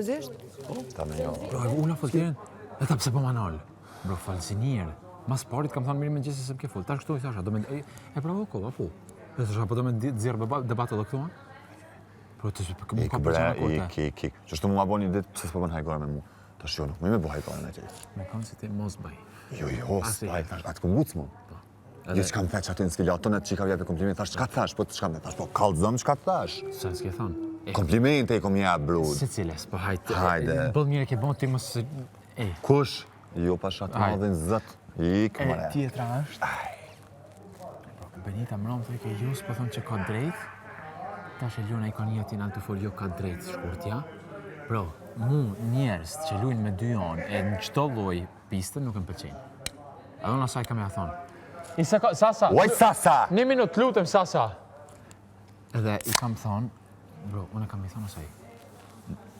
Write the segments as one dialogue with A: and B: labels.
A: seriozisht?
B: Ta me jo.
C: Bro, unë foltirin, e ta pse po ma nalë. Bro, falë si njerë. Mas parit kam thonë mirë me gjesi se m'ke full. Tash këtu i thasha, do me... E pravo kolla, po. E thasha, po do me dzirë debatë dhe këtu, Bro, të shpë këmë ka përgjena kote.
B: Ik. Qështu mu ma bo një ditë, pëse s'po bën hajgore me mu. Tash jo, nuk me bo hajgore me ti.
C: Me kanë si ti mos bëj.
B: Jo, s'baj, atë këmë vucë mu. Gjithë që kam feq aty në skilja, tonet që i ka vjepe kompliment, thash, qka të thash, po të shkam me thash, po kalzëm, qka të thash?
C: Sa s'ke thonë?
B: Komplimente i kom jep, brud.
C: Si ciles, po hajtë.
B: Hajde.
C: Bëll mire ke bon ti mos...
B: Kush? Jo pashat madhin zët. Ik, mëre.
C: Tjetra është? Benita më rëmë të ke ju s'po thonë që ka drejt. Tash e luna i ka një ati në altë folio ka drejt shkurtja. Bro, mu njerës që lujnë me 2 anë e në qëto loj pistën nuk më pëlqenj. Edhe unë asaj kam ja thonë.
D: Sasa!
B: Uaj, Sasa!
D: 1 minut, lutem, Sasa!
C: Edhe i kam thonë, bro, unë kam i thonë asaj,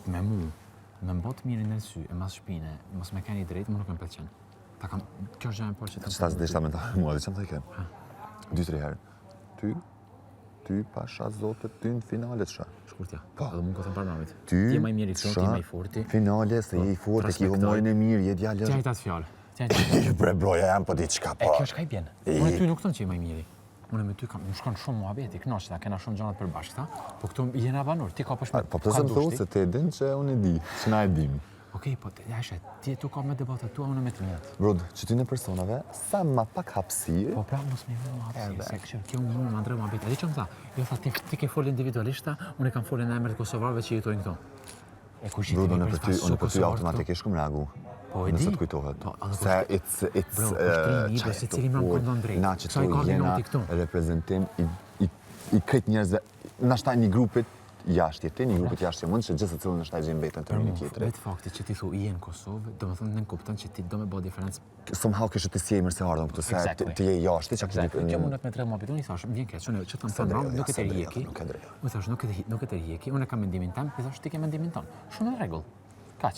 C: me mu, me mbot mirë në sy, e mas shpine, mos me keni drejt, mu nuk më pëlqen. Ta kam, kjo është gjë e parë që ta
B: Qëta s'deshta me ta, mua, dhe që më të i kem? 2-3 herë. Ty pasha zotët ty në finalet shë.
C: Shkurtja,
B: Po.
C: edhe mu ka thënë parë mamit.
B: Ty
C: Ti e maj mirë i këto, ti e maj forti.
B: Finale, se je i forti, ki humorin e mirë, je djallë.
C: Tja i tatë fjallë.
B: Bre, broja jam, po di qka,
C: E
B: po.
C: kjo është ka i bjenë. Unë e ty nuk thënë që i maj miri. Unë me ty kam, më shkon shumë muhabeti, knaqëta, kena shumë gjanat për bashkëta, po këtu jena banor, ti ka përshme,
B: Po pëse më thunë se te din që unë e di, që na e dim.
C: Okej, po jashe, ti tu ka me debatat tua, unë me të mjetë.
B: Brod, që ty në personave, sa ma pak hapsirë,
C: Po pra, mos me vë muhabeti, se këshë, kjo më më ndrë muhabeti. E di që më tha, jo tha, ti ke folë individualishta, unë e kam folë në emër të kosovarëve që jetojnë këto. E kush i
B: Brod,
C: ti
B: unë
C: me
B: për ty automatikisht kom reagu.
C: Po e di.
B: Nëse të kujtohet.
C: Po, edhe
B: Se it's...
C: Bro, kushtimi i se cili më këndon drejt.
B: Na që
C: Sa i
B: tu
C: ka
B: jena
C: minoti këtu.
B: reprezentim i këtë njerëzve, nashta një grupit jashtë jeti, një grupit jashtë mund që gjithë të cilën nashta i gjenë betën të një tjetëri.
C: Vetë fakti që ti thu i e në Kosovë, do më thënë në kupton që ti do me bëj diferencë.
B: Somehow kështë të si e mërë se ardhëm këtu, se ti je jashtë, që
C: Exactly. Kjo mundet me tre muhabet. Unë i thash, vjen keq, unë që të më thënë ram, nuk e të rjeki. Unë thash, nuk e të rjeki, unë kam mendimin tëm, i thash, ti ke mendimin ton. Shumë në rregull. Kaq.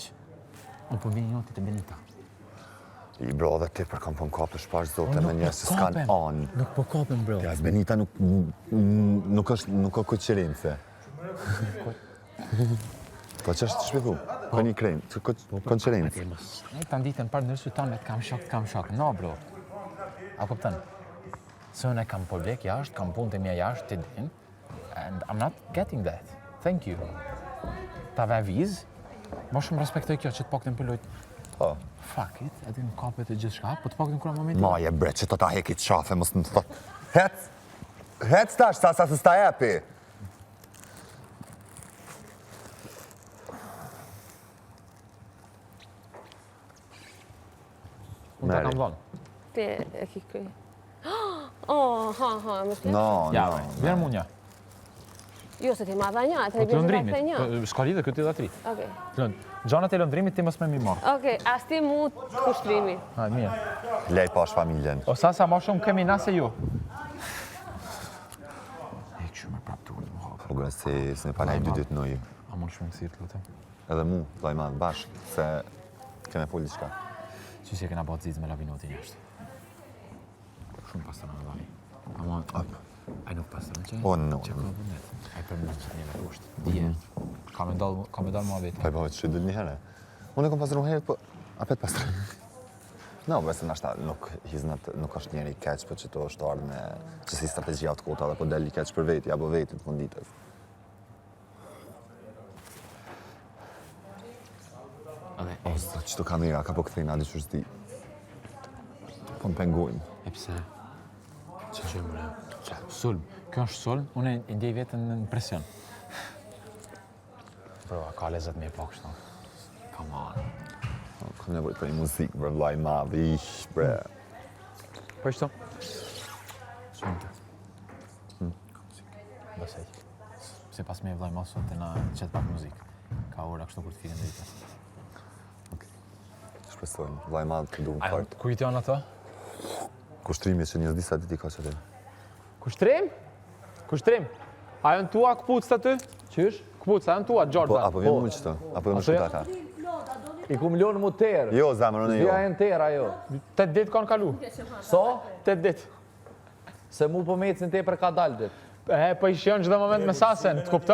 C: Unë po vjen një të Benita.
B: I bro, dhe ti për kam po në kapë të shpash zote me njerës që s'kan anë.
C: Nuk po kapem, bro.
B: Ja, Benita nuk ka kuqerince. Po që është të shpithu? Ka një krejnë, konqerince.
C: Ne të nditën parë nërësë tonë, të kam shok. No, bro. A kuptën? Se unë e kam publik jashtë, kam punë të mja jashtë, ti din. And I'm not getting that. Thank you. Ta ve viz, ma shumë respektoj kjo që të pak të mpëllojt.
B: Po.
C: Fuck it, edhe në kapet e gjithë shka, po të pak të në kura momenti.
B: Maje bre, që të ta heki të qafe, mos në të thot. Hec tash, sa se s'ta jepi.
D: Unë ta kam dhonë.
A: Ti e ki këj. Oh, ha, më shkje?
B: No,
D: Vjerë mu një.
A: Jo, se ti ma dha një,
D: Po
A: të
D: të
A: bjë
D: lëndrimit.
A: të një.
D: Shka lidhe këtë i dha 3.
A: Okej.
D: Gjanat e lëndrimit ti mos me mi marë.
A: Okej, as ti mu të kushtrimi.
D: Ha, mirë.
B: lej pash familjen.
D: O sa ma shumë kemi na se ju.
C: E këshu me prap të ullë më hapë.
B: Po gërën se me panaj 2 ditë nojë.
C: A mund shumë kësirë të lutem?
B: Edhe mu, lojman, bashkë, se keme folë diçka.
C: Që si e kena bëtë zizë me labinotin jashtë. Shumë pastor në dhani. Ama, aj nuk pastor në që?
B: Po, no.
C: Që ka bëndet. Aj për më që të njëve kushtë. Dije.
D: Ka me dalë mua vete.
B: Pa i bëhet që dëllë një herë. Unë e kom pasër një herë, po apet pasër. No, besë nashta nuk është njeri keq, po që to është ardhë me që si strategjia të kota dhe po deli keq për veti, apo veti të funditës. O, që të kamera, ka po këthejnë adi që është di. Po më pengojnë.
C: E pse? Që mëre? Sulm. Kjo është sulm, unë e ndjej vetën në presion. Bro, a ka lezet me i pak shto. Come on.
B: Kom nevoj për një muzikë, bre, vlaj madhë, bre.
D: Po ishto?
C: Shumë të. Besej. Se pas me i vlaj masu të na qëtë pak muzikë. Ka ora kështu kur të firin drejtë.
B: Shpresojnë, vlaj madhë të duhë më fartë.
D: Ku i të janë ato?
B: Kushtrimi që njës disa diti ka që të.
D: Kushtrim? Kushtrim? A janë tua këpucët aty? Qysh? Këpucët, a janë tua, Gjordan?
B: Apo vjen mu qëto? Apo vjen mu shkuta ata?
E: I kum lënë mu terë.
B: Jo, zamër, unë jo.
E: Zja e në terë ajo.
D: 8 ditë kanë kalu.
E: So?
D: 8 ditë.
E: Se mu po mecin te për ka dalë dit.
D: Po i shion çdo moment me sasen, të kupton?